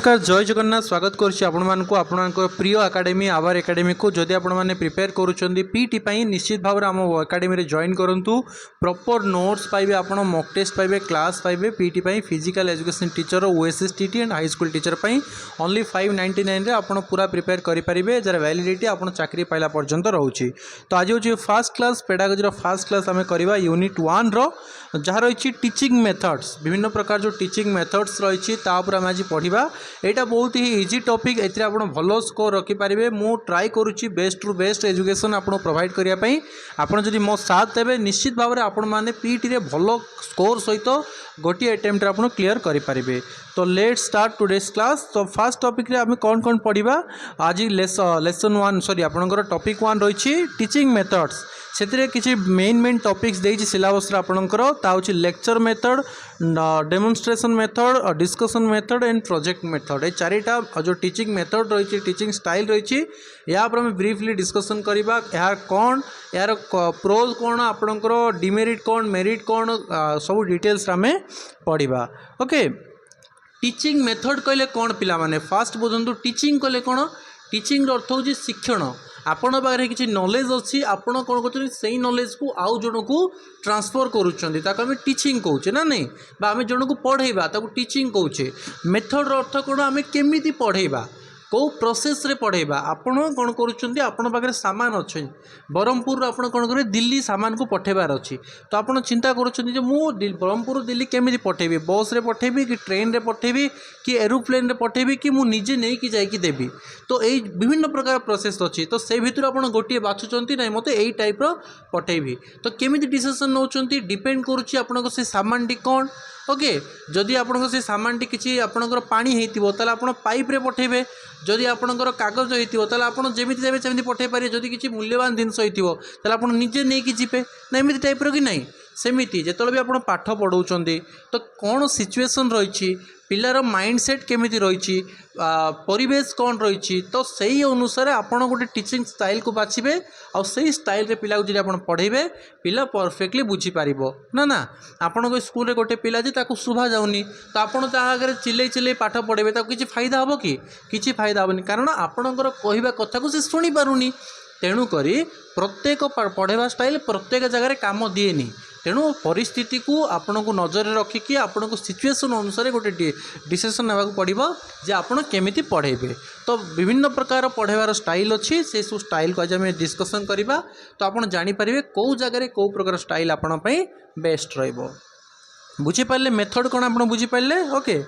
नमस्कार जय जगन्नाथ स्वागत करुच्ची आपण प्रिय एकेडमी आवर एकेडमी को जदि आपण मैंने प्रिपेयर करुँच पीटी निश्चित भाव में आम एकेडमी जॉइन करूँ प्रॉपर नोट्स पाइबे आप मॉक टेस्ट पाइबे क्लास पाइबे PT physical education teacher OSS TT and high school teacher only 599 रे आपण पूरा प्रिपेयर करेंगे जार वैलिडिटी आप चाकरी पाइला पर्यंत रोचे। तो आज हूँ fast class pedagogy fast class आम करवा यूनिट 1 रो जहाँ रही टीचिंग मेथड्स विभिन्न प्रकार जो टीचिंग मेथड्स रही आम आज पढ़ा यहाँ बहुत ही इजी टॉपिक एथिरे आपण भलो स्कोर रखिपारे मु ट्राई करुच्ची बेस्ट रु बेस्ट एजुकेशन आपको प्रोवाइड करने आपड़ जदि मो साथ देवे निश्चित भाव में आपण मैंने पीटी रे भलो स्कोर सहित गोटे अटेम्प्ट आप क्लीयर करेंगे। तो लेट स्टार्ट टुडेस क्लास। तो फास्ट टॉपिक रे आम कौन कौन पढ़ा आज लेसन 1 सॉरी आपणकर टॉपिक 1 रही टीचिंग मेथड्स से किसी मेन टॉपिक्स देछि सिलेबस आपणकर हूँ lecture method demonstration method discussion method and project method ये चारिटा जो टीचिंग मेथड रही टीचिंग स्टाइल रही या पर हमें ब्रीफली डिस्कसन करवा यार कौन यार प्रोज कौन आपणकर डिमेरिट कौन मेरिट कौन सब डिटेल्स आम पढ़ा। ओके टीचिंग मेथड कहले कौन पिला माने फास्ट बुझंतु टीचिंग कहले कौन टीचिंग अर्थ हूँ शिक्षण आपण पाखे किसी नॉलेज अच्छी आपण कौन कर से नॉलेज को आउ जन को ट्रांसफर करें टीचिंग कौचे ना नहीं आम जन को पढ़ेबा टीचिंग कौचे। मेथड अर्थ कौन आम केमी पढ़ेबा कौ प्रोसेस रे पढ़ेबा आपण कौन करुँच आपण पाखे सामान अच्छे ब्रह्मपुर आप कौन करेंगे दिल्ली सामान को पठेबार अच्छी तो आप चिंता करुँच मुझे ब्रह्मपुर दिल्ली केमी पठेबी बस रे पठेबी कि ट्रेन रे पठेबी कि एरोप्लेन रे पठेबी कि मुझे निजे नहीं कि जाइकी देवी तो यही विभिन्न प्रकार प्रोसेस अच्छी तो से भितर आप गोटे बाछुंट ना मत यही टाइप पठेबी तो केमी डिसीजन नौ डिपेंड करुँच आप सामान टी कौन। ओके जदि आपन से सामान टी किसी आपणकर पानी होइतिबो ताले आपण पाइप रे पठेबे जदि आपणकर कागज होइतिबो ताले आपण जेमिति देबे सेमिति पठेइ पारे जदि किसी मूल्यवान जिनिस होइतिबो ताले आपण निजे नै कि जिबे ना एमिति टाइप रो कि नहीं सेमिति जेतले भी आपण पाठ पढौचंदी तो कौन सिचुएशन रही पिलार माइंडसेट केमिति रही परिवेश कौन रही तो सही अनुसार आपण गोटे टीचिंग स्टाइल को बाछिबे और सही स्टाइल रे पिला को जदि आपण पढ़ेबे पिला परफेक्टली बुझी पारिबो ना आपण को स्कूल रे गोटे पिला जे ताको सुभा जाउनी तो आपण ता आगे चिल्लै चिल्लै पाठ पढ़ेबे ताको किछि फायदा हबो कि किछि फायदा हबनी कारण आपणकर कहबा कथा को से सुनी पारुनी तेणु करी प्रत्येक पढ़ेबा स्टाइल प्रत्येक जगह काम दिएनी तेणु परिस्थिति को आपण को नजर रखिकी आपण को सिचुएशन अनुसार गोटे डिसीजन नेबा पड़ो जे आपण केमिति पढ़ेबे। तो विभिन्न प्रकार पढ़ेबार स्टाइल अच्छी से सब स्टाइल को आज आम डिस्कसन करवा तो आप जानीपर कौ जगह कौ प्रकार स्टाइल आपण बेस्ट रहिबो। बुझीपारे मेथड कौन आप बुझीपारे। ओके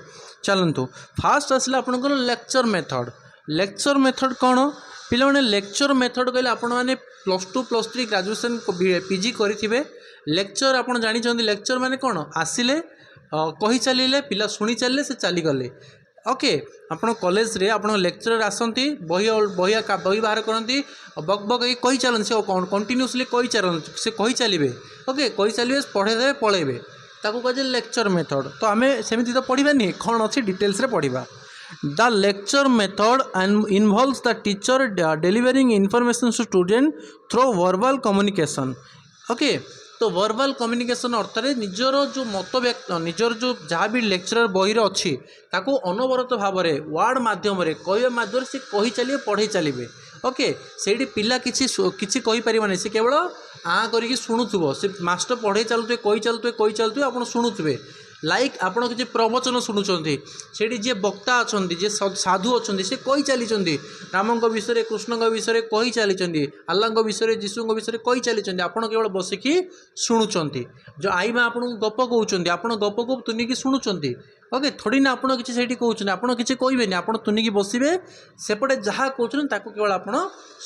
चलतु फास्ट आसला आपंकर लेक्चर मेथड। लेक्चर मेथड कौन पिला माने लेक्चर मेथड कहले आपण माने +2 +3 ग्रेजुएशन पीजी करेंगे लेक्चर आप जानी लेक्चर माने कौन आसिले कही चलिए पिला शुणी चलिए से चलीगले। ओके आप कॉलेज रे आप लेक्चरर आसती बही बाहर करती बक बक कही चलती से कंटिन्यूसली से कही चलिए ओके कही चलिए पढ़ेदे पलैबे ताकू कहे लेक्चर मेथड। तो आम सेमती तो पढ़ानी कौन अच्छी डिटेल्स रे पढ़ा। The lecture method involves the teacher delivering information to student through verbal communication. Okay तो वर्बल कम्युनिकेशन अर्थ रे निजर जो मत व्यक्त निजर जो जहाँ भी लेक्चरर बही अच्छी ताको अनवरत भाव में वार्ड माध्यम कहवा माध्यम से कही चलिए पढ़े चलिए। ओके से पिला किसी कही पारे से केवल आ करके शुणुव से मास्टर पढ़े चलुए कही चलुए आप शुणुवे लाइक आपण किसी प्रवचन शुणुंट से जी वक्ता अच्छा जी साधु अच्छा से कही चली राम विषय कृष्ण विषय कही चली अल्लाह विषय जीशु विषय कही चली आप केवल बसिकी शुणुंट जो आई माँ आपको गप कहते आप गप को तुनिकी शुणुंट। ओके थोड़ी ना आपड़ किसी कहते आप किसी कहबे आप तुनिकी बसवे सेपटे जहाँ कहते केवल आप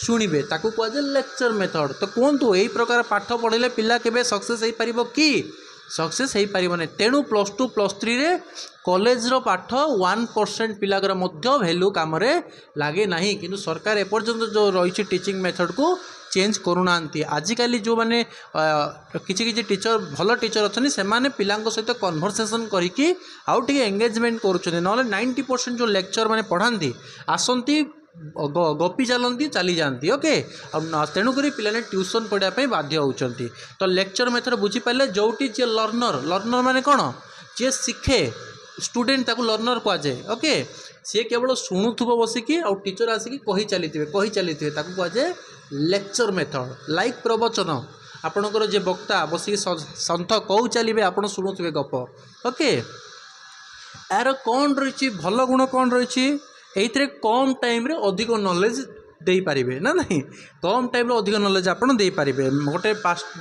शुणवे ताकू कहुए लेक्चर मेथड। तो कहतु यही प्रकार पाठ पढ़े पिला केबे सक्सेस हो पार कि सक्सेस हो पारे तेणु +2 +3 रे कॉलेज रो पाठ 1% पिलागर वैल्यू कम लगे ना कि सरकार एपर्यंत जो रही टीचिंग मेथड को चेंज करूना। आजिकल जो मैंने किसी टीचर भल टीचर अच्छे से पिला सहित कन्वर्सेसन करके आउ टे एंगेजमेंट करुँच ना 90% जो लेक्चर मैंने पढ़ाती आसती गपी चलती चली जाती। ओके तेणुक पिलाने ट्यूशन पढ़ाई बाध्य होती। तो लेक्चर मेथड बुझीपारे जोटी जे लर्नर माने कौन जे शिखे स्टूडेंट ताकू लर्नर कहुए। ओके सी केवल शुणुव बसिकी आउ टीचर आसिकी कही चली ताकू कहुए लेक्चर मेथड लाइक प्रवचन आपणकर जे वक्ता बसिकी सन्थ कहू चलिए आप शुणुवे गप ओके यार कौन रही भल गुण कौन रही ये कम टाइम रे अधिक नॉलेज दे पारे ना नहीं कम टाइम अधिक नॉलेज आप दे पारे गोटे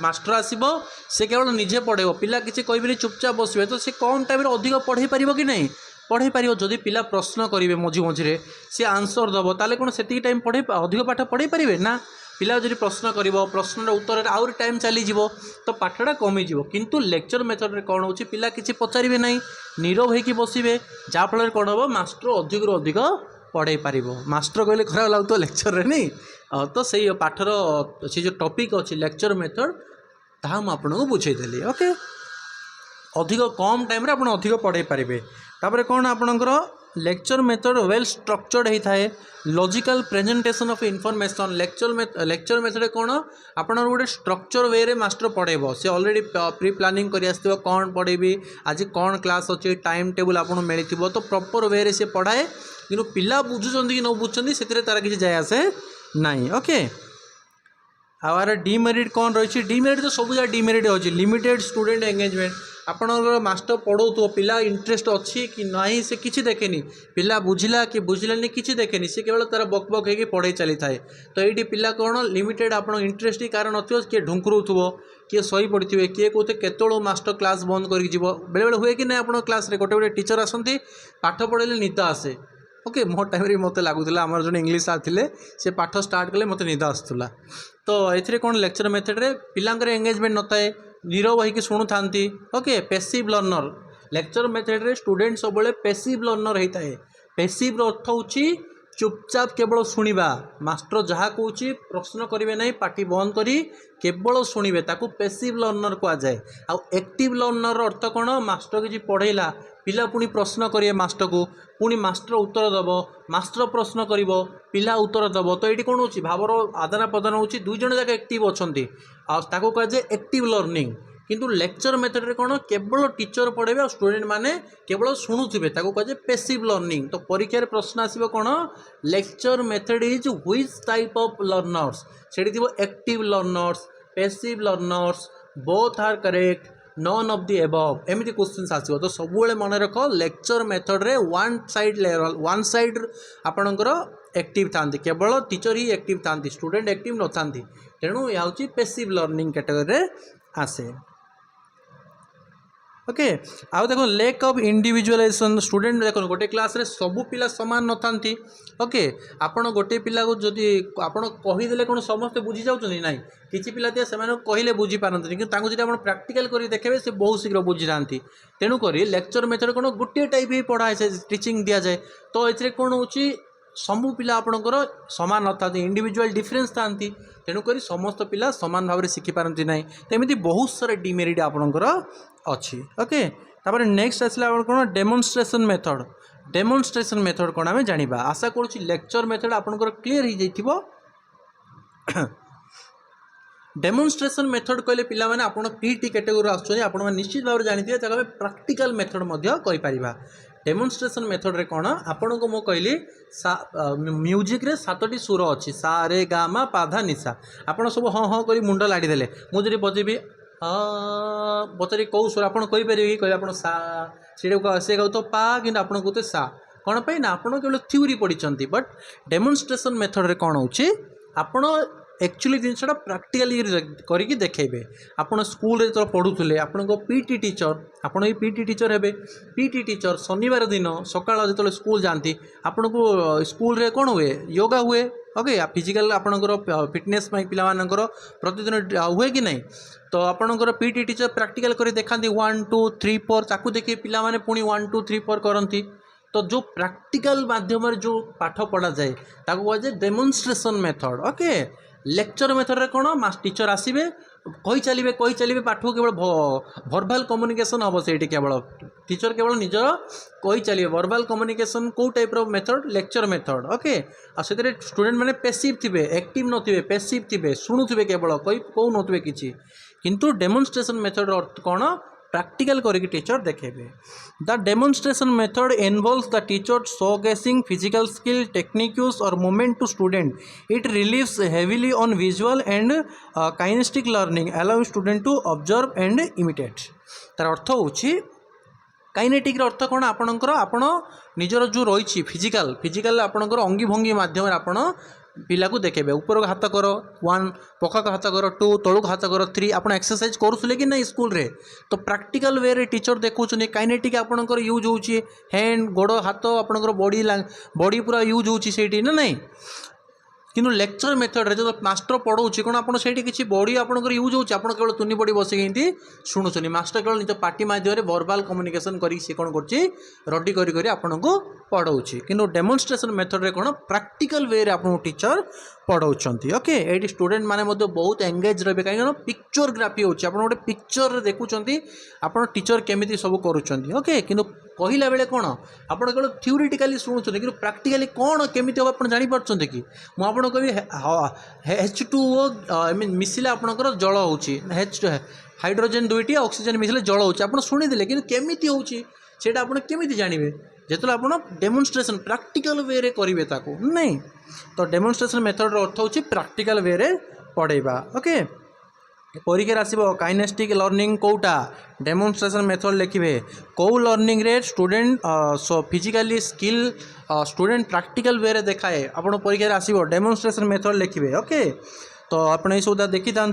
मास्टर आसो से केवल निजे पढ़ेब पिला किसी कहबे चुपचाप बसवे तो सी कम टाइम अधिक पढ़े पार कि नहीं पढ़े पार जदि पिला प्रश्न करेंगे मझी मझे सी आंसर दब ताले कौन से टाइम पढ़े अधिक पाठ पढ़े पारे ना पिला जब प्रश्न कर प्रश्न उत्तर आउरी टाइम चली तो पाठटा कमिज किंतु लेक्चर मेथड रे कौन हो पिला किसी पचारे ना नीरव होकर बसवे जहाँफल कौन हम मास्टर अधिक अधिक पढ़े पार मास्टर कहले खराब लगुत लेक्चर रे नहीं तो से पाठर से जो टॉपिक अच्छी लेक्चर मेथड ताहा मुझे बुझेदेली ओके अधिक कम टाइम रे आपण अधिक पढ़े पारे तापर कौन आपणकर लेक्चर मेथड वेल स्ट्रक्चर्ड होता है logical presentation of information lecture method कौन आप गोटे स्ट्रक्चर वे रे मास्टर पढ़ेब से ऑलरेडी प्री प्लानिंग कर आसो कौन पढ़ेबी आज कौन क्लास अच्छे टाइम टेबल आपको मिली तो प्रॉपर वे रे से पढ़ाए कि पिला बुझुंट कि न बुझुंट से तार किसी जाए आसे नाई ओके आर डिमेरिट कौन रही डिमेरिट तो सब जगह डिमेरिट अच्छी लिमिटेड स्टूडेंट एंगेजमेंट आपणकर मास्टर पढ़ाऊ पिला इंटरेस्ट अच्छी कि नहीं से किसी देखेनि पिला बुझिला कि बुझिलानी किसी देखेनि से केवल तार बक बक होगी पढ़े चली थाए तो ये पिला कौन लिमिटेड आप इंटरेस्ट ही कारण नथिबो किए ढुंकुरुथुबो किए सही पड़े किए कहते केतों मास्टर क्लास बंद करके बेले बेले हुए कि नहीं आप क्लास रे गोटे गोटे टीचर आसती पाठ पढ़ेले निद आसे ओके मो टाइम रे मत लगुला आम जो इंग्लीश सार थे से पाठ स्टार्ट कले मत निद आसूला तो ये कौन लेक्चर मेथड रे पिलांकर एंगेजमेंट नए नीरव होकर शुणु था okay passive learner lecture method रे स्टूडेंट सब पैसिव लर्नर होता है पैसिव अर्थ हूँ चुपचाप केवल शुणा मास्टर जहाँ कौच प्रश्न करेंगे ना पार्टी बंद करी केवल शुणवे ताकू पैसिव लर्नर कहुए आउ एक्टिव लर्नर अर्थ कौन मास्टर किसी पढ़ेला पिला पुणी प्रश्न करेंगे मास्टर को पुणी मास्टर उत्तर दब मास्टर प्रश्न कर पिला उत्तर दब तो ये कौन हो भावर आदान प्रदान हो दुई जन जाक एक्टिव अच्छा ताको कहुए एक्टिव लर्निंग किंतु लेक्चर मेथड रे कौन केवल टीचर पढ़ेबे और स्टूडेंट माने केवल शुणुवे ताको कहुए पैसिव लर्निंग तो परीक्षा प्रश्न आसो कौन lecture method is which type of learners सेठी थी active learners passive learners both are correct none of the above एमती क्वेश्चन आसो तो सब मन रख लेक्चर मेथड रे वन साइड आपणकर एक्टिव था केवल टीचर ही एक्टिव था स्टूडेंट एक्टिव न था तेणु यह हूँ पैसिव लर्निंग कैटेगरी आसे ओके आउ देखो लैक ऑफ इंडिविजुअलाइजेशन स्टूडेंट देखो गोटे क्लास रे सबू पिला समान न थांती ओके आपण गोटे पिला को जदि आपण कहीदेले कौन समस्ते बुझी जाउछन नहीं किछि पिला ते से कहले बुझी पारंतनी कि तांको जदि आपण प्रैक्टिकल करी देखबे से बहुत शीघ्र बुझी जाती तेणु करी लेक्चर मेथड कौन गोटे टाइप ही पढ़ाए से टीचिंग दिया जाए तो एथरे कौन होची सबू पिला आपणकर सामान न था इंडिविजुअल डिफरेन्स था तेणुक समस्त पिला सामान भाव में शिखिपारती ना तो एमती बहुत सारा डिमेरिट आपणकर अच्छी ओके तापर नेक्स्ट आसला कौन डेमोन्स्ट्रेशन मेथड कौन आम जाना आशा करुँच लेक्चर मेथड आपणकर क्लीयर हो जाइथिबो डेमोन्स्ट्रेशन मेथड कहले पिला माने आपण पीटी कैटेगरी आसुछन आपण निश्चित भाव जानिथिबे ताका प्रैक्टिकल मेथड मध्य कहि परिबा डेमोन्स्ट्रेशन मेथड रे कौन आपण को मो कहली म्यूजिक रे 7टी सुर अच्छी सा रे गा मा पा धा निशा आपण सब हाँ हाँ करी मुंड लाड़ी देले मुझे बजेबी बचारी कौ सुर आप कहींपारे कि आप सा से कहू तो पा कि आप कहते सा कौन पाई ना आप केवल थ्योरी पढ़ी बट डेमोन्स्ट्रेशन मेथड रे कौन होची आपण एक्चुअली जिनसा प्रैक्टिकली करके देखेबे आपण स्कूल रे तो पढ़ुले आपण पीटी टीचर आपण ये पीटी टीचर हेबे पीटी टीचर शनिवार दिन सकाळ जो स्कूल जाती आपण को स्कूल रे कौन हुए योगा हुए ओके फिजिकल आपणकर फिटनेस पिलाମାନଙ୍କର प्रतिदिन हुए कि नहीं तो आपणकर पीटी टीचर प्रैक्टिकल कर देखाती 1 2 3 4 ताकू देखिए पिला माने पुणी 1 2 3 4 करती तो जो प्रैक्टिकल माध्यम जो पाठ पढ़ा जाए ताकू कहुए demonstration method okay lecture method रे कौन टीचर आसवे कही चलिए पाठ को केवल वर्बल कम्युनिकेशन हम से केवल टीचर केवल निजर कही चलिए वर्बल कम्युनिकेशन कौ type method lecture method okay आ से स्टूडेंट मैंने पैसिव थे एक्टिव नथिबे पैसिव थे शुणुवे केवल कही कौ नथिबे किछि किंतु डेमोन्स्ट्रेशन मेथड अर्थ कौन practical କରିକି teacher देखेबे। The demonstration method involves the teacher showcasing physical skill, techniques or movement to student. It relies heavily on visual and kinesthetic learning, allowing student to observe and imitate. तार अर्थ होची kinetic अर्थ कौन आपणकर आपण निजर जो रही physical आपणकर अंगी भंगी माध्यम आपण पिला को देखेबे। ऊपर हाथ कर 1, पखा हाथ कर 2, तलू हाथ कर 3 आप एक्सरसाइज करुले कि ना स्कूल रे। तो प्रैक्टिकल वे रे टीचर देखुछन काइनेटिक आपणकर यूज होची हैंड गोड़ हाथ आपणकर बॉडी पूरा यूज होची सेठी ना नहीं। किंतु लेक्चर मेथड रे जो मास्टर पढ़ाऊँ कौन आप किसी बॉडी आपंकर यूज होची आप केवल तुनी बॉडी बसके शुणुचुनी मास्टर केवल निज पार्टी माध्यम वर्बाल कम्युनिकेशन करी कौन कर रेडी करी आपको पढ़ाऊँ। किंतु डेमोन्स्ट्रेशन मेथड रे कौन प्रैक्टिकल वे रे आपको टीचर पढ़ाऊँ। ओके ये स्टूडेंट माने बहुत एंगेज रहे कहीं पिक्चरग्राफी होची आप गोटे पिक्चर देखुं आप टीचर केमी सब करुँच। ओके किंतु कहला बेले कौन आप केवल थ्योरेटिकली शुणुचुनी कि प्रैक्टिकली कौन केमी हम आप जापर कि मुझे कह H2O मिसिले आपंकर जल हो हाइड्रोजेन दुईटी ऑक्सीजन मिसिले जल हो आप शुणीदे कि केमी होटा आप केमी जानवे जो आप डेमोन्स्ट्रेशन प्रैक्टिकल वे रे करेंगे ताको नहीं। तो डेमोन्स्ट्रेशन मेथड अर्थ हो प्रैक्टिकल वे रे पढ़ेबा। ओके परीक्षा आसो काइनेस्टिक लर्निंग कौटा डेमोन्स्ट्रेशन मेथड लिखे कौ लर्निंग रे student physically skill student practical way रे देखाए आप परीक्षा आसो डेमोन्स्ट्रेशन मेथड लिखे। ओके तो आपड़ ये सब देखी था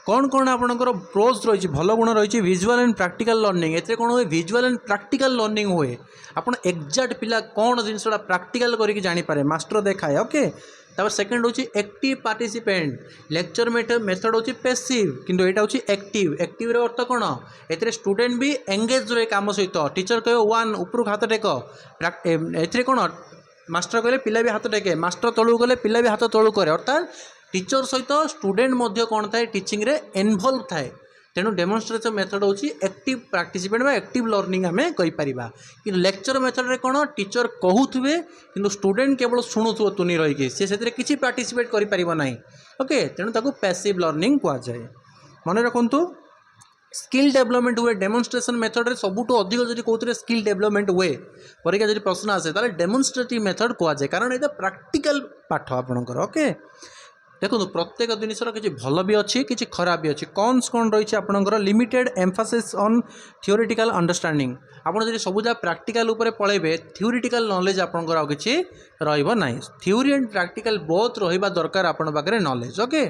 कौन कौन आपंकर प्रोज रही भल गुण रही विजुअल एंड प्रैक्टिकल लर्निंग ए कौन हुए विजुअल एंड प्रैक्टिकल लर्निंग हुए आपन एक्जाक्ट पिला कौन जिनसा प्रैक्टिकल करके जानीपारे मास्टर देखाए। ओके तापर सेकेंड हूँ एक्टिव पार्टिसिपेंट लेक्चर मेथड हूँ पैसिव किंतु यहाँ हूँ एक्टिव रे अर्थ कौन ए स्टूडेंट भी एंगेज रहे काम सहित टीचर कह 1 ऊपर हाथ टेक ए कौन मास्टर कहले पिला भी हाथ टेके मास्टर तलू गले पिला भी हाथ तलू करे अर्थात टीचर सहित स्टूडेंट मध्य कौन थाए टीचिंग रे इन्वॉल्व थाए। तेणु डेमोन्स्ट्रेशन मेथड हूँ एक्टिव पार्टिसिपेंट एक्टिव लर्निंग आम कहीपर कि लेक्चर मेथड रे कौन टीचर कहूथे कि स्टूडेंट केवल शुणुव तुनी रही सी से किसी पार्टिसिपेट करें। ओके तेणु ताकू पैसिव लर्निंग कहुए। मन रखु स्किल डेवलपमेंट हुए डेमोन्स्ट्रेशन मेथड रे सबुठू अधिक जब कौन स्किल डेवलपमेंट हुए परीक्षा जब प्रश्न आसे ताले डेमोन्स्ट्रेटिव मेथड कहुए कारण ये प्रैक्टिकल पाठ आपंकर। ओके देखो प्रत्येक जिनसर किसी भल भी अच्छी किसी खराब भी अच्छी कौन कौन रही आपंकर limited emphasis on theoretical understanding आपड़ जब सब जगह प्रैक्टिकल उपर पलैबे थियोरेटिकल नॉलेज आपंकर आ किसी रही थ्योरी एंड प्रैक्टिकल बोथ रहा दरकार आपण पाखे नॉलेज। ओके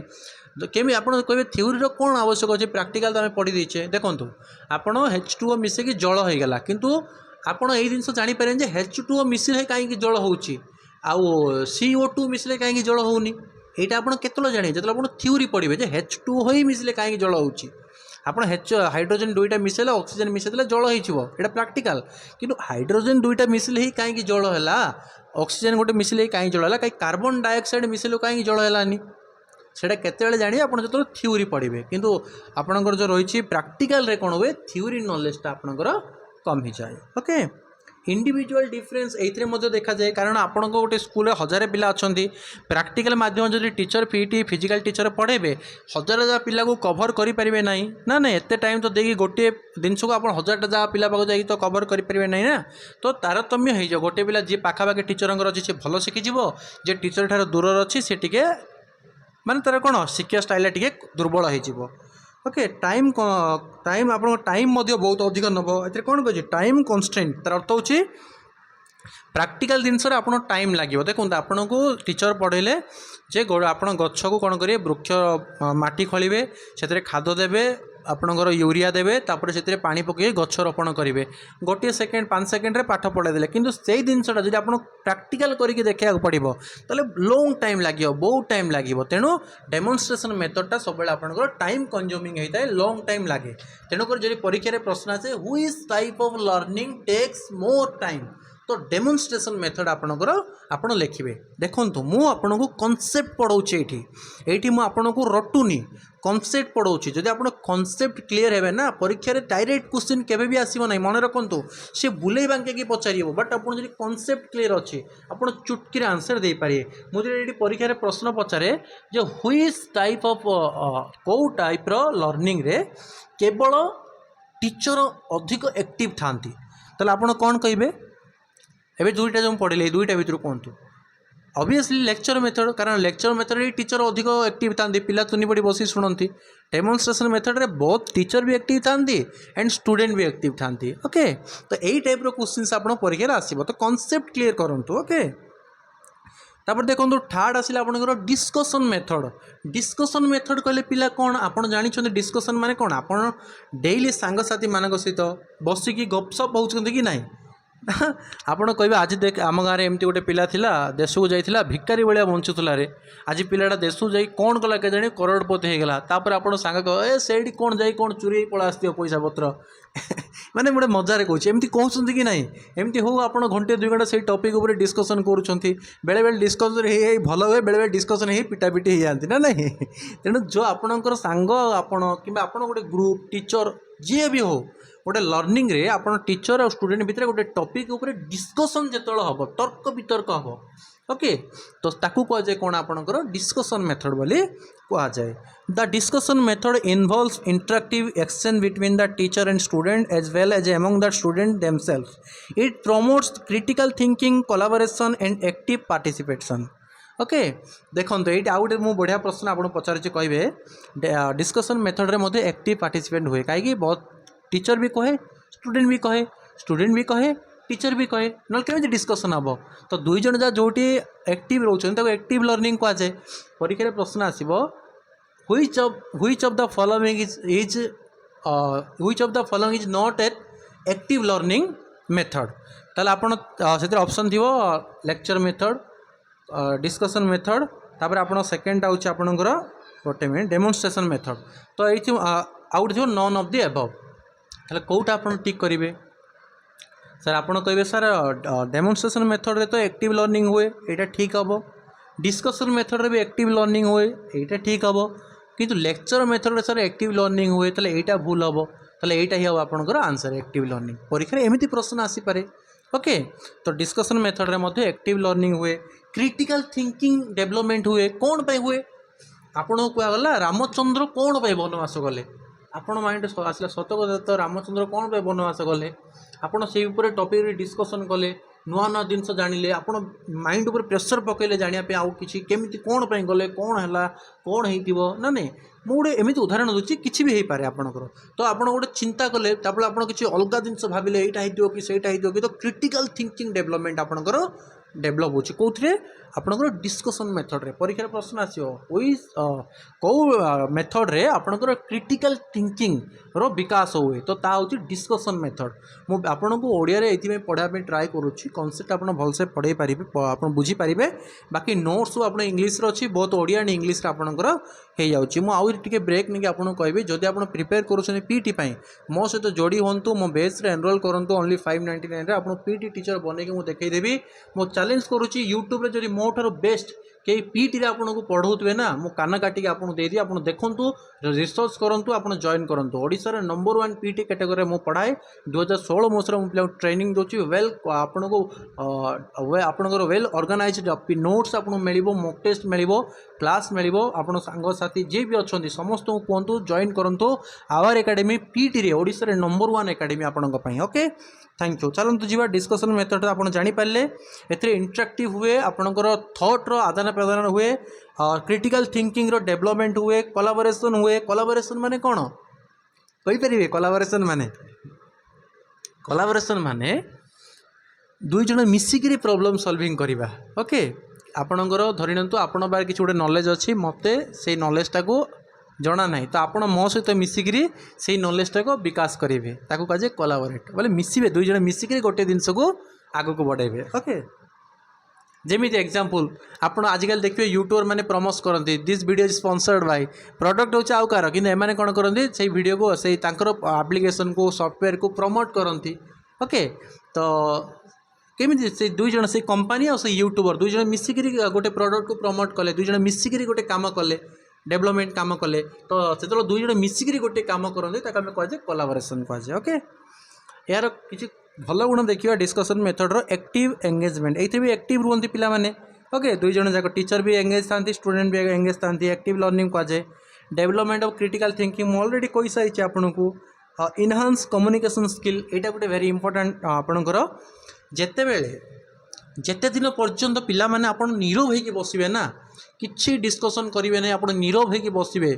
केमी आप कहे थ्योरी कौन आवश्यक अच्छे प्रैक्टिकल तो आम पढ़ी देचे देखूँ आपड़ H2O मिसेक जल हो गला किंतु आपड़ ये जिन जापर H2O मिसिले कहीं जल हो CO2 मिसिले कहीं जल होनी यहाँ आप केतल जाने जो आप थ्योरी पढ़े H2O ही मिसिले कहीं जल हो हाइड्रोजेन दुईटा मिसेले ऑक्सीजन मिसेदे जल हो प्रैक्टिकल किंतु हाइड्रोजेन दुईटा मिसिले ही कहीं जल है ऑक्सीजन गोटे मिसिले कहीं जल है कहीं कार्बन डाइऑक्साइड मिसिले कहीं जल है सेटा केते जानिए आप जो थ्योरी पढ़े किंतु आपणकर जो रही प्रैक्टिकल रे कौन हुए थ्योरी नॉलेजटा आपणकर कम ही जाए। ओके इंडिविजुअल डिफरेंस ये देखा जाए कारण आपण गोटे स्कूल हजार पिला अच्छा प्रैक्टिकल माध्यम जो टीचर पीटी फिजिकल टीचर पढ़ेबे 1000 जगह पिला को कवर करें ना ना एत टाइम तो देखिए गोटे जिन को आप 1000 जगह पिला पाक जा तो कवर करें ना तो तारतम्य हो गोटे पिला जी पाखापाखि टीचर अच्छी से भल शिखिज जे टीचर ठार दूर अच्छी से टे माने तार कौन शिक्षा स्टाइल टे दुर्बल हो। ओके टाइम आप टाइम बहुत अधिक नब ए कौन कहे टाइम कन्स्ट्रेंट तार अर्थ होची प्रैक्टिकल जिनस आप टाइम लगे देखो आपन को टीचर पढ़ेले जे आप गछ को कौन करेंगे वृक्ष माटी खोलिए से खाद देवे आपणकर यूरिया देवे तापर से पानी पकई गछ रोपण करेंगे गोटे सेकेंड 5 सेकेंड रे पाठ पढ़ाई देले किंतु से जिनसा जब आप प्रैक्टिकल करके देखा पड़ो तो लॉन्ग टाइम लगे बहुत टाइम लगे तेणु डेमोन्स्ट्रेशन मेथडटा सब आपंकर टाइम कंज्यूमिंग होता है लॉन्ग टाइम लगे तेणुकर जब परीक्षा प्रश्न आसे which type of learning takes more time तो डेमोन्स्ट्रेशन मेथड आपणकर आपण लिखिए देखूँ मु आपन को कॉन्सेप्ट पढ़ाऊँ ये मुझे को रटुनी कॉन्सेप्ट पढ़ाऊँ जब आप कॉन्सेप्ट क्लीयर है ना परीक्षा डायरेक्ट क्वेश्चन केवे भी आसो ना मन रखु सी बुले बांके पचार बट आप कॉन्सेप्ट क्लीयर अच्छे आप चुटकी आंसर दे पारे मुझे ये परीक्षा प्रश्न पचारे जो व्हिच टाइप ऑफ कौ टाइप लर्निंग रे केवल टीचर अधिक एक्टिव थांती ताले आपण कौन कहे एबे दुईटा जो पढ़े दुईटा भितर कहतु ऑब्वियसली लेक्चर मेथड कारण लेक्चर मेथड टीचर अधिक एक्टिव था पिला तुनी पड़ी बसी शुणती डेमोन्स्ट्रेशन मेथड रे बहुत टीचर भी एक्टिव था एंड स्टूडेंट भी एक्टिव था ओके तो यही टाइप क्वेश्चन आप परीक्षा आसो तो कॉन्सेप्ट क्लियर करूँ ओके तापर देखो थर्ड आसिला आपनकर डिस्कसन मेथड कहले पिला कौन आपन जानी डिस्कसन माने कौन आपन डेली सांगसाथी मान सहित बसिकी गपसप होउछन्ति कि नहीं आपड़ कहे आज देख आम गाँव में एमती गोटे पिला थिला देश को जाइला भिकारी भाया बंचुला रे आज पिलाटा देश को जाई कौन कला के जानी करोड़पति होगला तापर आप सांग कह से कौन जाई कौन चोरी पड़ा आस पैसा पत्र माने गोटे मजारे कहूँ एमती कहते कि नहीं एमती हो आप घंटे 2 घंटा से टॉपिक उपर डिस्कसन करुँच बेले बेले डिस्कसन हे भल हुए बेले बेले डिस्कसन हे पिटापिटी हो जाती ना नहीं तेणु जो आपणकर सांग आपण कि गोटे ग्रुप टीचर जी भी हो गोटे लर्निंग रे आपण टीचर और स्टूडेंट भितर गोटे टॉपिक उपर डिस्कसन जो हम तर्क वितर्क हम ओके तो ताकू कह जाए कौन आपणकर डिस्कसन मेथड बोली कह जाए the discussion method involves interactive exchange between the teacher and student as well as among the student themselves it promotes critical thinking collaboration and active participation okay देखो ये आउ गोटे मुझे बढ़िया प्रश्न आपको पचारे कहे डिस्कसन मेथड रे मध्य एक्टिव पार्टिसिपेट हुए कहीं बहुत टीचर भी कहे स्टूडेंट भी कहे टीचर भी कहे ना केमी डिस्कसन हम तो दुई जन जहाँ जो एक्टिव रोचन एक्टिव लर्निंग कह जाए परीक्षा प्रश्न आसो which of the following is not at active learning method ताले आपण से ऑप्शन थी लेक्चर मेथड डिस्कसन मेथड तापर आपण सेकेंड आउच आपणकर गोटे मिनट डेमोन्स्ट्रेशन मेथड तो ये आउट थी नॉन ऑफ द एबव ताले कोटा आपण टिक करेंगे सर आपड़ कहे सर डेमोन्स्ट्रेशन मेथड रे तो एक्टिव लर्निंग हुए यहाँ ठीक हम डिस्कसन मेथड रे भी एक्टिव लर्निंग हुए यहाँ ठीक हम किंतु लेक्चर मेथड रे सर एक्टिव लर्निंग हुए ताले यहाँ भूल हम ताले यहाँ ही हम आपंकर आंसर एक्टिव लर्निंग परीक्षा एमती प्रश्न आसीपे ओके तो डिस्कसन मेथड रे मध्य एक्टिव लर्निंग हुए क्रिटिकल थिंकिंग डेवलपमेंट हुए कौन पे हुए आपन को कहगला रामचंद्र कौन पे वनवास गले आपण माइंड आसला सत कथा तो रामचंद्र कौन पे वनवास गले आपड़ से टॉपिक डिस्कसन कले नुआ नुआ जिनस जानिले आपण माइंड उपर प्रेशर पकड़े जानापी आउ कि केमी कौन पे गले कौन है कौन हो ना नहीं मुझे एमती उदाहरण दूसरी किसी भी हो पारे आपणकर तो आप गोटे चिंता कले आप किसी अलग जिनस भाविले यहाँ हो कि सहीटा हो कि तो क्रिटिकल थिंकिंग डेवलपमेंट आपणकर डेभलप होची कोथरे आपणकर डिस्कसन मेथड रे परीक्षा प्रश्न आसियो ओई को मेथड रे आपणकर क्रिटिकल थिंकिंग रो विकास हुए तो ता होची डिस्कसन मेथड मु आपन को ओडिया रे एथि में पढ़ा पे ट्राई करूची कांसेप्ट आपन भल से पढ़ाई पारिबे आपन बुझी पारिबे बाकी नोट्स आपन इंग्लिश रे अछि बहुत ओडिया एंड इंग्लिश रे आपनकर हे जाउची मु आउ टिके ब्रेक नेकी आपन कहबी जदि आपन प्रिपेयर करूछन पीटी पई मो सहित जोड़ी होंतु मो बेस रे एनरोल करंतु ओनली 599 रे आपन पीटी टीचर बने के मु देखै देबी मो चैलेंज करूची यूट्यूब रे जदि मो ठारो बेस्ट कई पीटी रे आपन को पढ़ाउतबे ना मो काना काटिके आपन दे दी आपन देखंतु रिसर्च करंतु आपन जॉइन करंतु ओडिसा रे नंबर 1 पीटी कैटेगरी रे मो पढ़ाए 2016 मसरा मु पिला ट्रेनिंग दोची वेल आपन को आपन को वेल ऑर्गेनाइज्ड नोट्स आपन मिलिबो मॉक टेस्ट मिलिबो क्लास मिलिबो आपन संग साथी जे भी अछंती समस्त को कोंतु जॉइन करंतु आवर एकेडमी पीटी रे ओडिसा रे नंबर 1 एकेडमी आपन को पई ओके थैंक यू चलतु जी डिस्कसन मेथड आप जानी पारे ए इंटरेक्टिव हुए आपणकर थॉट रो आदान प्रदान हुए क्रिटिकल थिंकिंग रो डेवलपमेंट हुए कोलाबोरेशन माने कौन कहि परिबे कोलाबोरेशन माने दुई जन मिसिकी प्रॉब्लम सॉल्विंग करवा ओके आपणकर धरिनंतु आपण बारे किछि गोटे नॉलेज अछि मते से नॉलेज टाको जना नहीं तो आपण मो सहित मिसिकी से नॉलेजटा को विकास करेंगे ताकू कहे कोलाबोरेट बोले मिसिबे दुई जन मिसिकी गोटे जिनस को आगो को बढ़ेबे ओके जेमिति एग्जांपल आपण आजिकल देखिए यूट्यूबर माने प्रमोट करती this video is sponsored by product होचे आउ कार कि एमाने कोन करती से वीडियो को से तांकर एप्लिकेशन को सॉफ्टवेयर को प्रमोट करती ओके तो केमिति से दुई जन से कंपनी और से यूट्यूबर दुई जन मिसिकी गोटे प्रोडक्ट को प्रमोट कले दुई जन मिसिकी गोटे काम कले डेवलपमेंट काम कले तो से दुई जन मिसिकी गोटे काम करते आम कहे कोलाबोरेशन कहुए ओके यार किसी भल गुण देखा डिस्कसन मेथड रो एक्टिव एंगेजमेंट ये भी एक्टिव रुहति पिला माने ओके दुई जन जाक टीचर भी एंगेज था स्टूडेंट भी एंगेज था एक्टिव लर्निंग कहुए development of critical thinking already कही सारी आपन को इनहांस कम्युनिकेशन स्किल एटा गोटे वेरी इंपोर्टेंट आपणकर जेतेबेले जेते दिन पर्यंत पिला माने आपण नीरव होइके बसिबे ना किछि डिस्कशन करिवे नै आपण नीरव होइके बसिबे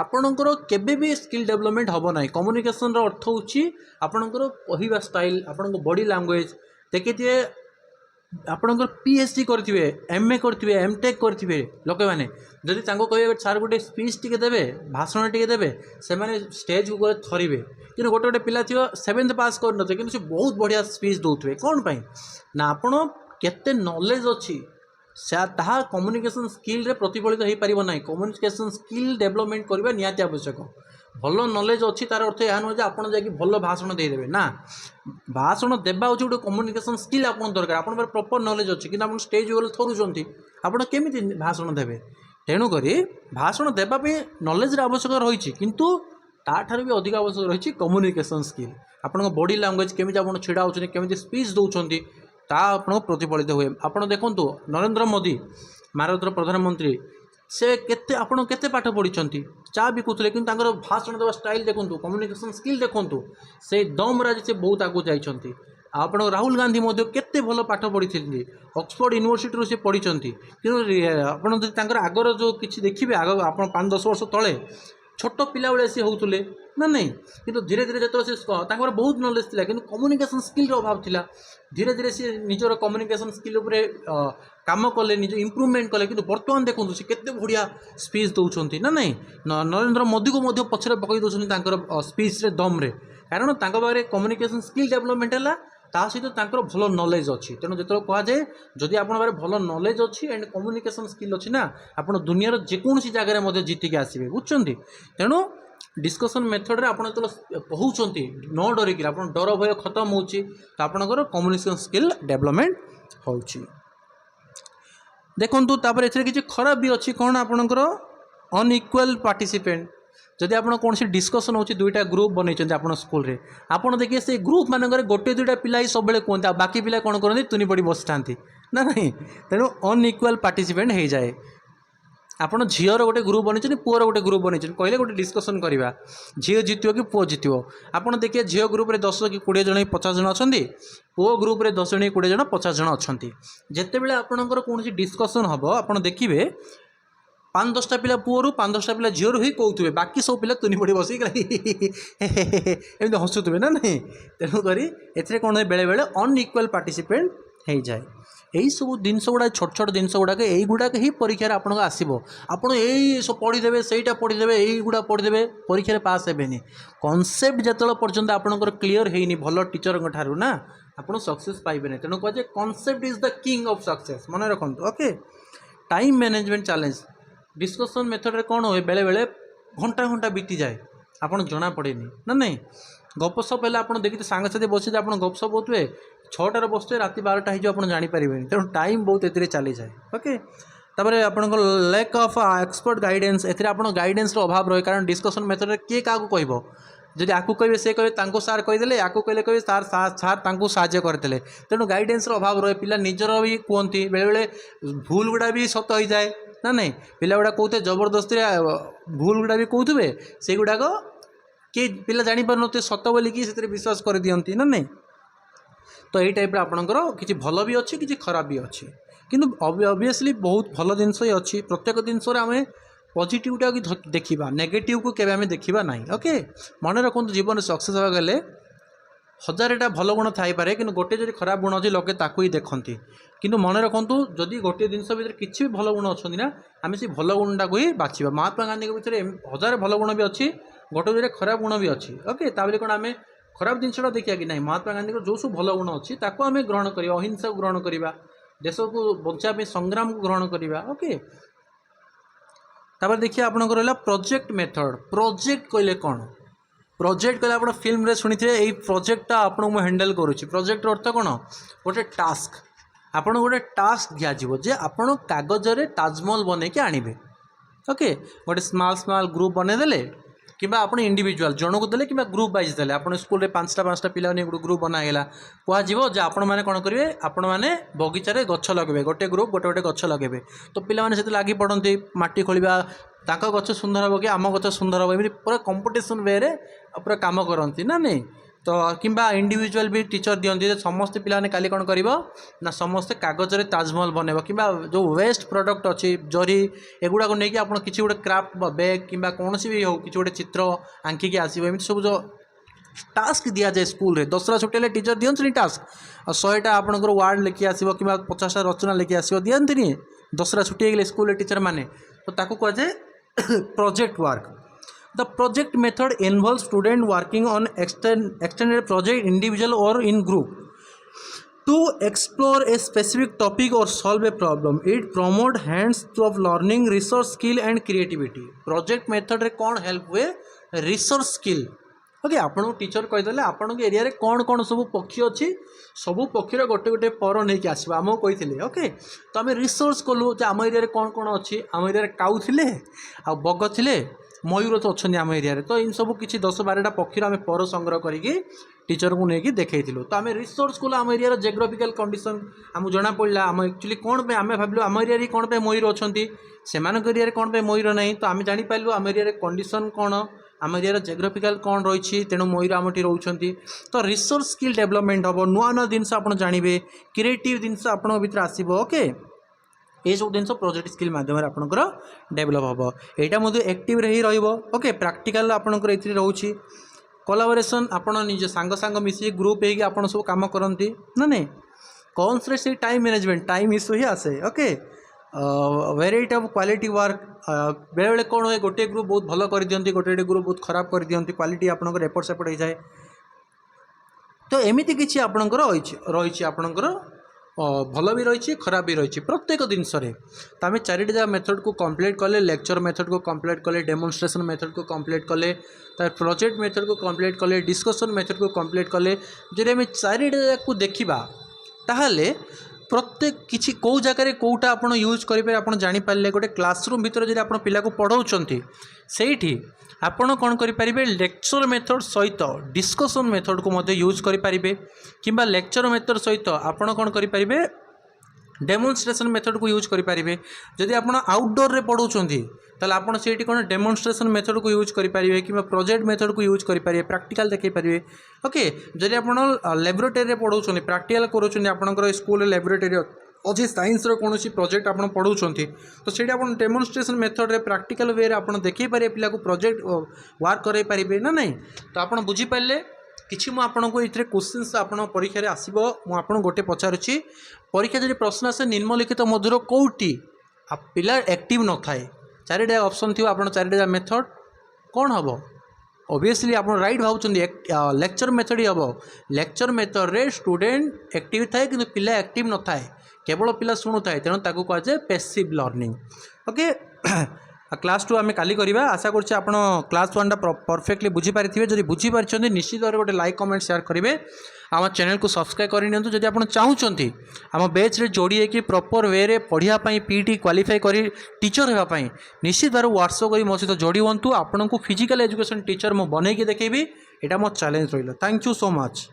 आपणकर केबे भी स्किल डेवलपमेंट हबो नै कम्युनिकेशन रो अर्थ होछि आपणकर कहिबा स्टाइल आपणकर बॉडी लैंग्वेज देखिए आपणकर पीएचडी करथिबे एमए करथिबे एमटेक करथिबे लोके माने जदि तांको कहिबे सर गोटे स्पीच टिके देबे भाषण टिके देबे से माने स्टेज ऊपर थरिबे कि गोटे गोटे पिला थियो 7th पास कर नथे कि से बहुत बढ़िया स्पीच दोथबे कोन पई ना आपण केते नॉलेज अछि ताहा कम्युनिकेशन स्किल रे प्रतिफलित हो पारिबो नै कम्युनिकेशन स्किल डेवलपमेंट करबा निहाती आवश्यक भल नॉलेज अच्छी तार अर्थ यह नुहे आप भल भाषण देदेवे ना भाषण देवा हूँ गोटे कम्युनिकेशन स्किल आप दरकार आप प्रॉपर नॉलेज अच्छी कि आप स्टेज गले थरुंट आपड़ केमी भाषण देवे तेणुक भाषण देवाई नॉलेज आवश्यक रही किंतु ताठार भी अधिक आवश्यक रही कम्युनिकेशन स्किल आपण बॉडी लैंग्वेज केमी आप छिड़ा होती केमी स्पीच दौरान ता आपको प्रतिफलित हुए आपड़ देखूँ नरेंद्र मोदी भारत प्रधानमंत्री से केते आपण केते पाठ पढ़ी चा बिकुले कि भाषण देवा स्टाइल देखूँ कम्युनिकेशन स्किल देखूँ से दम राज से बहुत आगू जाइए आप राहुल गांधी केते भल पाठ पढ़ी ऑक्सफोर्ड यूनिवर्सिटी से पढ़ी कि आगर जो कि देखिए आग आप 5-10 वर्ष तले छोट पिला बेले सी होते ना नहीं कि धीरे धीरे जो से बहुत नॉलेज थी कि कम्युनिकेशन स्किल अभाव था धीरे धीरे सी निजर कम्युनिकेशन स्किल काम कले निज इम्प्रूवमेंट कले कि बर्तमान देखो सी केते बढ़िया स्पीच दौरान ना नहीं नरेंद्र मोदी को पछरे पकई दौरान स्पीच रे दम रे कारण पाखे कम्युनिकेशन स्किल डेवलपमेंट है ता सहित भल नॉलेज अच्छी तेणु जो कहुए जदि आप भल नॉलेज अच्छी एंड कम्युनिकेशन स्किल अच्छी ना आप दुनियार जेकोसी जगह जीतिक आसवे बुझुंट तेणु डिस्कशन मेथड रे आपन तो कहउछंती न डरिक आपन डर भय खत्म होउची तो आपनकर कम्युनिकेशन स्किल डेवलपमेंट होउची देखंतु तापर एथरे किछि खराब भी अछि कोन आपनकर अनइक्वल पार्टिसिपेंट जदि आप कौन सी डिस्कसन होची दुईटा ग्रुप बनई आप स्कूल रे आपन देखिए से ग्रुप मानक गोटे दुईटा पिला ही सब कहते बाकी पिला कौन करते तुनी पड़ी बस था ना नहीं तेणु अनइक्वल पार्टिसिपेंट हो जाए आपड़ झीर गोटे ग्रुप बनई पुअर गोटे ग्रुप बनई कहले गोटे डिस्कसन करवा झील जितव कि पुओ जितव आपड़ देखिए झील ग्रुप रे 10 कि 20 जन 50 जन अच्छा पुओ ग्रुप रे 10 जन 20 जन 50 जन अच्छा जितेबाला आपणकर कौन डिस्कसन हम आप देखिए 5-10टा पिला पुअरु 5-10टा पिला झीर ही कहते बाकी सब पिला तुनी पड़ी बस एमती हसुवे ना नहीं तेणुक ए कौन बेले बेले अनइक्वल पार्टिसिपेंट हो जाए यही सब जिनस गुड़ा छोट छोट जिनस गुड़ाक यही गुड़ाक ही परीक्षा आपको आसो आप सब पढ़ीदे सहीटा पढ़ीदे यही गुड़ा पढ़ीदे परीक्षा पास हेनी कनसेप्ट जो पर्यटन आपंकर क्लीयर होनी भल टीचर ठारू ना आप सक्सेस पाइबे तेणु कहे concept is the king of success मन रखु okay time management challenge discussion method रे कौन हुए बेले बेले घंटा घंटा बीती जाए आपन जना पड़ेनी ना नहीं गपसप है आप देखिए सांगसाथी बस आप गपसप होते 6टार बसते राति 12टा हो जापर तेणु टाइम बहुत ए चली जाए ओके तापर आप लैक ऑफ एक्सपर्ट गाइडेंस ए गाइडेंस अभाव रहे कारण डिस्कसन मेथड रे किए क्या कह जदि आपको कहे से कहे सार कहीदे या कहले कहे सार सार साहय करते तेणु गाइडेंस अभाव रहे पिला निजर भी कहती बेले बेले भूल गुड़ा भी सत हो जाए ना नहीं पिला गुड़ा कहते जबरदस्ती भूल गुड़ा भी कहते से गुड़ाक कि पिला जापर न सत बोलिकी से विश्वास कर दियंती ना नहीं तो यही टाइप आपणकर किसी भल भी अच्छी किसी खराब भी अच्छी किंतु ऑब्वियसली बहुत भल जिनस ही अच्छी प्रत्येक जिनस आम पॉजिटिवटा देखा नेगेटिव को केवे आम देखा ना ओके मन रखु जीवन सक्सेस होगा गले 1000टा भल गुण थाईपे कि गोटे जब खराब गुण अच्छी लोके ताकू ही देखती किंतु मन रखु जदि गोटे जिनस भर किसी भी भल गुण अच्छा ना आम से भल गुणटा को ही बाछा महात्मा गांधी के भितर 1000 भल गुण भी अच्छी गोटे जगह खराब गुण भी अच्छी ओके ताबले कौन आम खराब जिनसा देखा कि ना महात्मा गांधी जो सब भल गुण अच्छी ताको आम ग्रहण करवा अहिंसा को ग्रहण करवा देश को बचापी संग्राम को ग्रहण करवा ओके तापर देखिए आपंकर रहा प्रोजेक्ट मेथड प्रोजेक्ट कहले कौन प्रोजेक्ट कहले आप फिल्म रे शुणी थे प्रोजेक्टा आपको मुझे हैंडल करुच्ची प्रोजेक्ट अर्थ कौन गोटे टास्क आपन गोटे टास्क दिज्व जे आपण कागज रे ताजमहल बनई के आणवे ओके गोटे स्मॉल स्मॉल ग्रुप बनईदे कि आप इंडिविजुअल जन को देले कि ग्रुप वाइज देले आप स्कूल 5टा पिला गोटे ग्रुप बनागला कहजिवो जे आपण मैंने कौन करेंगे आपण मैंने बगीचारे गछ लगे गोटे ग्रुप गोटे गोटे गछ लगे तो पिला लगी पड़ती माटी खोलिबा तांका गछ सुंदर हम कि आम गछ सुंदर हम एमती पूरा कंपटीशन वे रे पूरा काम करती ना नहीं तो किंबा इंडिविजुअल भी टीचर दियंती समस्त पिलाने काली कौन कर ना समस्ते कागज रे ताजमहल बनइबो किंबा जो वेस्ट प्रोडक्ट अच्छी जरी एगुड़ा को लेकिन आप किसी गोटे क्राफ्ट बैग किंबा कौन भी हो किसी गोटे चित्र आंकिकी आसो एमती सब जो टास्क दि जाए स्कूल रे दसरा छुट्टी टीचर दियंतनी टास्क और 100टा आपंकर वार्ड लिखि आसो कि 50टा रचना लिखि आसो दियंतनी दसरा छुट्टी होगले स्कूल टीचर मैंने तो ताकू कहुए project work. The project method involves student working on extended project individual or in group to explore a specific topic or solve a problem. It promote hands of learning, research skill and creativity. Project method रे कौन help हुए research skill. Okay आपन teacher कहीदेले आपन के area रे कौन कौन सब पक्षी अच्छी सबू पक्षीर गोटे गोटे पर नहीं आसवा आम कही ओके तो आम रिसर्च कलु जे आम एरिया कौन कौन अच्छी आम एरिया काऊ थिले आ बग थिले मयूर तो अच्छा आम एरिया तो इन सब किसी 10-12टा पक्षीर आम पर संग्रह करके टीचर को लेकिन देखो तो आम रिसर्च कलु आम एरिया जियोग्राफिकल कंडीशन आमको जना पड़ा आम एक्चुअली कौन पे आम भाविलु आम एरिया कौन पे मयूर अच्छा से एरिया कौन पे मयूर नहीं तो आम जापारू आम एरिया कंडीशन कौन आम एरिया जियोग्राफिकल कौन रही तेणु मयूर आमटी रोच तो रिसर्च स्किल डेवलपमेंट हम नुआ नुआ जिनस आप जानवे क्रिएटिव जिनस आप भर आसो ओके ये सब जिन प्रोजेक्ट स्किल मध्यम आपंकर डेभलप हम यहाँ एक्टिव ही रोके प्राक्टिकल आपंकर ये रोचे कोलाबोरेशन आपड़ निज सांग सांग मिसी ग्रुप होगी आप सब कम करती ना नहीं कौन से टाइम मैनेजमेंट टाइम इश्यू ही आसे okay variety of quality work बेले बेले कौन हुए गोटे ग्रुप बहुत भल कर दियंती गोटे ग्रुप बहुत खराब कर दियंती क्वालिटी आपंकर एपट सेपट हो जाए तो एमती किसी आपंकर रही आपंकर भल भी रही खराब भी रही प्रत्येक जिनस तो आम 4टा जगह मेथड को कंप्लीट कले लेक्चर मेथड को कंप्लीट कले डेमोन्स्ट्रेशन मेथड को कंप्लीट कले प्रोजेक्ट मेथड को कंप्लीट कले डिस्कशन मेथड को कंप्लीट कले जब आम 4टा जगह को देखा ताहले प्रत्येक किसी कौ जगह कौटा आप यूज करेंगे आप जापारे गोटे क्लासरूम भितर जब आप पिला पढ़ाऊँच से आपण कौन करेंगे लेक्चर मेथड सहित डिस्कशन मेथड को मध्य यूज करेंगे किंबा लेक्चर मेथड सहित आपण कौन करेंगे डेमोन्स्ट्रेशन मेथड को यूज करेंगे जदि आप आउटडोर रे पढ़ाऊँच ताले आपन सेठी कौन डेमोन्स्ट्रेशन मेथड को यूज करेंगे कि प्रोजेक्ट मेथड को यूज करेंगे प्रैक्टिकल देखिए ओके जदि आप लैबोरेटरी पढ़ाऊँ प्रैक्टिकल करोर स्कूल लैबोरेटरी अच्छे साइंस कौन प्रोजेक्ट आप पढ़ाऊँ तो से डेमोन्स्ट्रेशन मेथड रे प्रैक्टिकल वे आप देखी पारे पिला को प्रोजेक्ट वर्क करे पारे ना नहीं तो आप बुझीपारे किसी मुझको ये क्वेश्चन आप परीक्षा आसो मुझे गोटे पचारुची परीक्षा जब प्रश्न आसे निम्नलिखित मधुर कौटी पिला एक्टिव न थाए 4टा ऑप्शन थी आप 4टा मेथड कौन हम ऑब्वियसली आप राइट भावुं लेक्चर मेथड ही हम लेक्चर मेथड रे स्टूडेंट एक्टिव थाए कि पिला एक्टिव न थाए केवल पिला शुणु थाए तेणु ताकू कहुए पैसिव लर्निंग ओके क्लास 2 आम काली करवा आशा करुच्छे आप क्लास 1 परफेक्टली बुझीपारे जब बुझीपारी निश्चित भाव गोटे लाइक कमेंट शेयर करेंगे आम चैनल को सब्सक्राइब करनी जब आप चाहूँगी आम बैच रे जोड़ी कि प्रॉपर वे रे पढ़ाई पीटी क्वालिफाई कर टीचर होगापी निश्चित भाव व्हाट्सअप कर मो सहित जोड़ी हूँ आपको फिजिकल एजुकेशन टीचर मुझे बनईकी देखेबी यहाँ मो चैलेंज रहा थैंक यू सो मच।